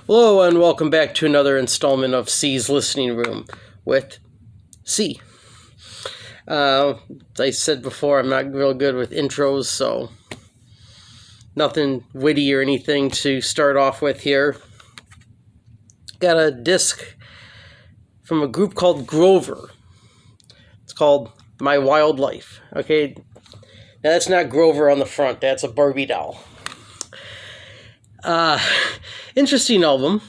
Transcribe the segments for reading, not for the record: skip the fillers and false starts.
Hello and welcome back to another installment of C's Listening Room with C. As I said before, I'm not real good with intros, so nothing witty or anything to start off with here. Got a disc from a group called Grover. It's called My Wild Life. Okay, now that's not Grover on the front, that's a Barbie doll. Interesting album,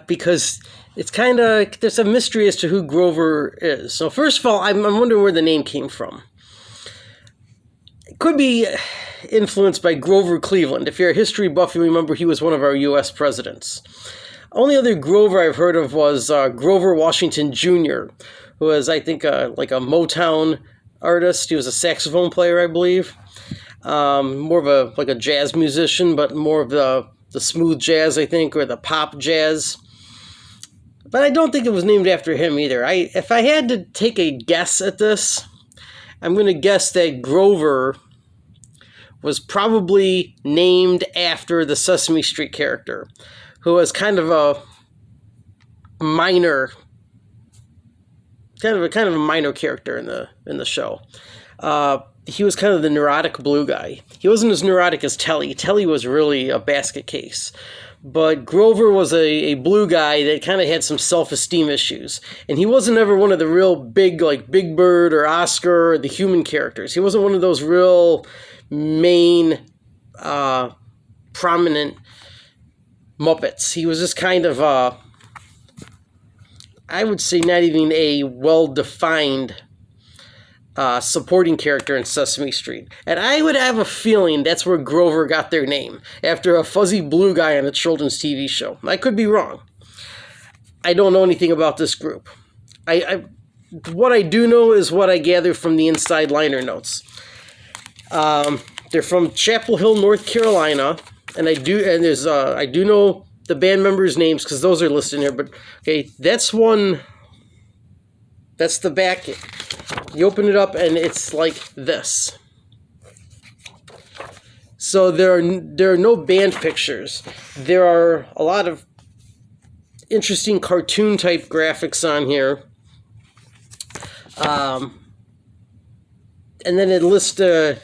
because it's kind of, there's a mystery as to who Grover is. So first of all, I'm wondering where the name came from. It could be influenced by Grover Cleveland. If you're a history buff, you remember he was one of our U.S. presidents. Only other Grover I've heard of was Grover Washington Jr., who was, I think, like a Motown artist. He was a saxophone player, I believe. More of a jazz musician, but more of the smooth jazz, I think, or the pop jazz. But I don't think it was named after him either. If I had to take a guess at this, I'm going to guess that Grover was probably named after the Sesame Street character, who was kind of a minor character in the show. He was kind of the neurotic blue guy. He wasn't as neurotic as Telly. Telly was really a basket case. But Grover was a blue guy that kind of had some self-esteem issues. And he wasn't ever one of the real big, like Big Bird or Oscar or the human characters. He wasn't one of those real main, prominent Muppets. He was just kind of, I would say not even a well-defined supporting character in Sesame Street. And I would have a feeling that's where Grover got their name, after a fuzzy blue guy on a children's TV show. I could be wrong. I don't know anything about this group. What I do know is what I gather from the inside liner notes. They're from Chapel Hill, North Carolina, and I do know the band members' names because those are listed here. But okay, that's one. That's the back. You open it up and it's like this. So there are no band pictures. There are a lot of interesting cartoon type graphics on here. And then it lists the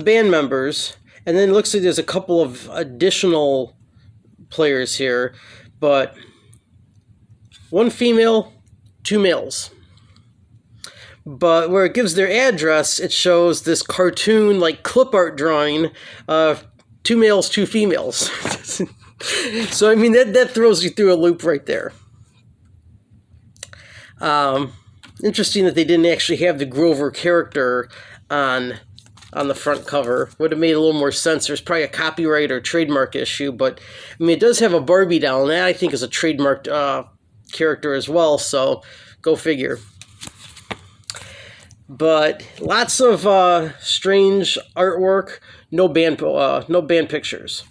band members, and then it looks like there's a couple of additional players here, but one female, 2 males. But where it gives their address, it shows this cartoon, like clip art drawing, 2 males, 2 females. So, I mean, that throws you through a loop right there. Interesting that they didn't actually have the Grover character on the front cover. Would have made a little more sense. There's probably a copyright or trademark issue, but, I mean, it does have a Barbie doll, and that I think is a trademarked character as well, so go figure. But lots of strange artwork, no band pictures.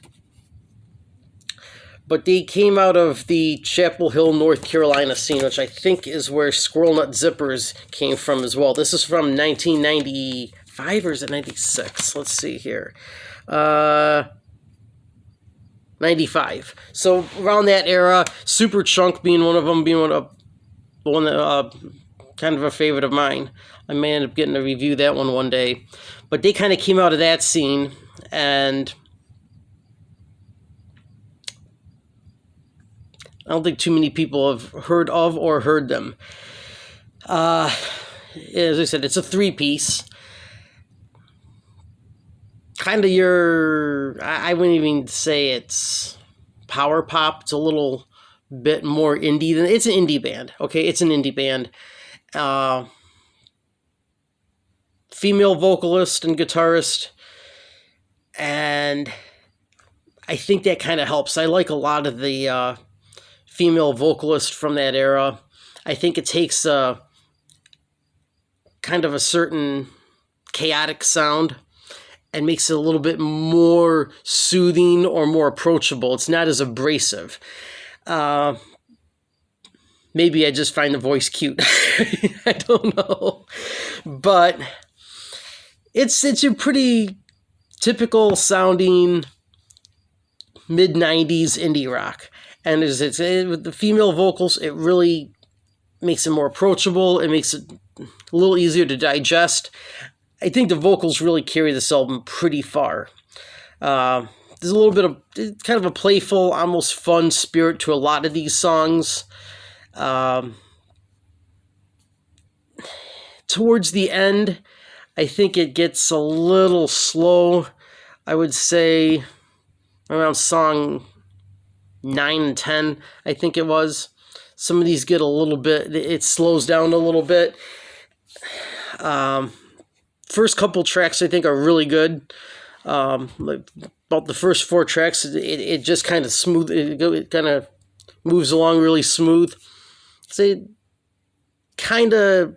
But they came out of the Chapel Hill, North Carolina scene, which I think is where Squirrel Nut Zippers came from as well. This is from 1995 or is it 96? Let's see here. 95. So around that era, Superchunk being one of them, kind of a favorite of mine. I may end up getting to review that one day. But they kind of came out of that scene, and I don't think too many people have heard of or heard them. As I said, it's a 3-piece. Kind of I wouldn't even say it's power pop. It's a little bit more indie than, it's an indie band. Okay, it's an indie band. Female vocalist and guitarist. And I think that kind of helps. I like a lot of the female vocalists from that era. I think it takes kind of a certain chaotic sound and makes it a little bit more soothing or more approachable. It's not as abrasive. Maybe I just find the voice cute. I don't know. But it's a pretty typical sounding mid 90s indie rock. And with the female vocals, it really makes it more approachable. It makes it a little easier to digest. I think the vocals really carry this album pretty far. There's a little bit of kind of a playful, almost fun spirit to a lot of these songs. Towards the end, I think it gets a little slow. I would say around song 9 and 10, I think it was. Some of these get a little bit, it slows down a little bit. First couple tracks, I think, are really good. About the first 4 tracks, it just kind of smooth. It kind of moves along really smooth. So kind of,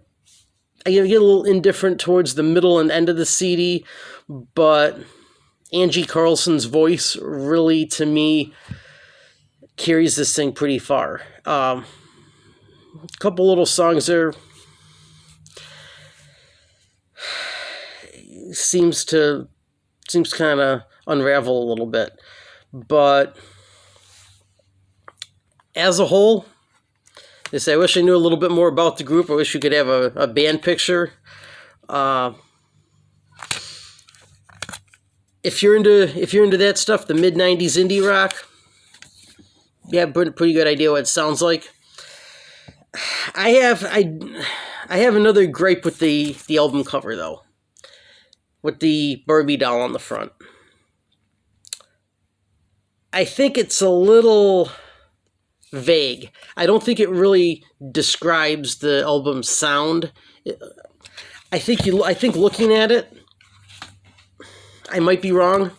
I get a little indifferent towards the middle and end of the CD, but Angie Carlson's voice really, to me, carries this thing pretty far. A couple little songs there seems kind of unravel a little bit, but as a whole, I wish I knew a little bit more about the group. I wish you could have a band picture. If you're into that stuff, the mid 90s indie rock, you have a pretty good idea what it sounds like. I have another gripe with the album cover though, with the Barbie doll on the front. I think it's a little vague. I don't think it really describes the album's sound. I think looking at it, I might be wrong,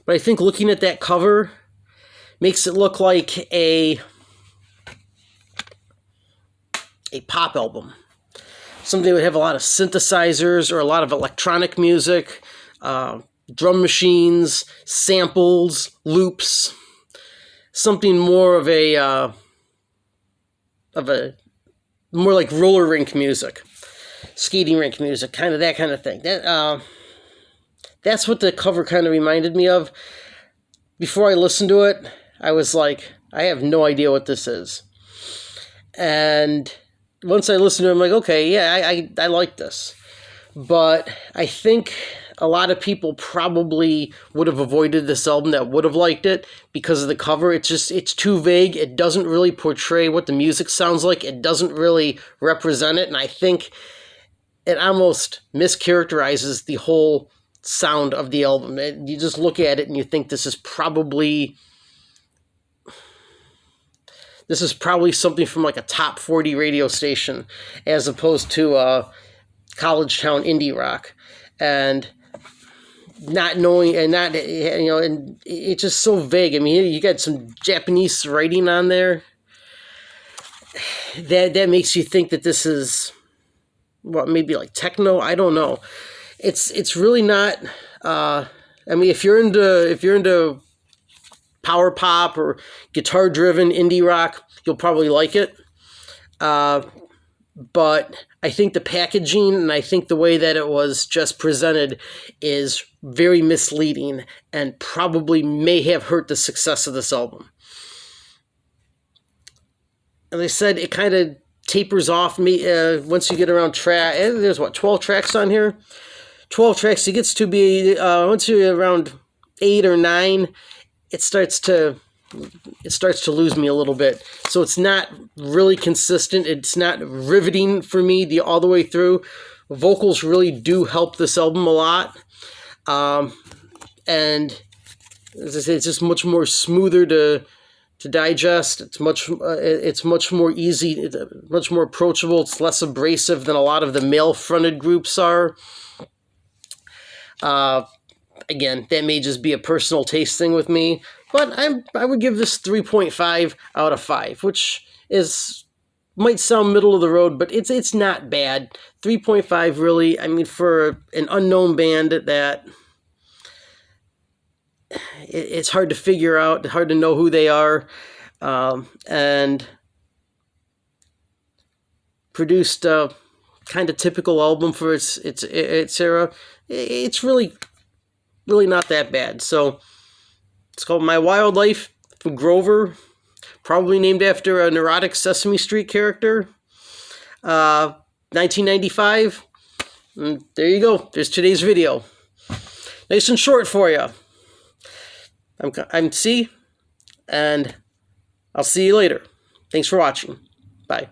but I think looking at that cover makes it look like a pop album. Something that would have a lot of synthesizers or a lot of electronic music, drum machines, samples, loops, something more of a more like roller rink music, skating rink music, kind of that kind of thing. That's what the cover kind of reminded me of. Before I listened to it, I was like, I have no idea what this is. And once I listened to it, I'm like, okay, yeah, I like this. But I think a lot of people probably would have avoided this album that would have liked it because of the cover. It's too vague. It doesn't really portray what the music sounds like. It doesn't really represent it. And I think it almost mischaracterizes the whole sound of the album. You just look at it and you think this is probably something from like a top 40 radio station as opposed to college town indie rock. And not knowing, and not, and it's just so vague. I mean, you got some Japanese writing on there that makes you think that this is maybe like techno. I don't know. It's really not. I mean, if you're into power pop or guitar driven indie rock, you'll probably like it. But I think the packaging and I think the way that it was just presented is very misleading and probably may have hurt the success of this album. As I said, it kind of tapers off once you get around track. There's 12 tracks on here? 12 tracks. It gets to be, once you're around 8 or 9, it starts to lose me a little bit. So it's not really consistent. It's not riveting for me all the way through. Vocals really do help this album a lot. And as I say, it's just much more smoother to digest. It's much more easy, much more approachable. It's less abrasive than a lot of the male-fronted groups are. Again, that may just be a personal taste thing with me, but I would give this 3.5 out of 5, which might sound middle of the road, but it's not bad. 3.5 really, I mean, for an unknown band that it's hard to figure out, hard to know who they are, and produced a kind of typical album for its era. It's really not that bad. So It's called My Wildlife from Grover, probably named after a neurotic Sesame Street character. 1995. And there you go. There's today's video. Nice and short for you. I'm C, and I'll see you later. Thanks for watching. Bye.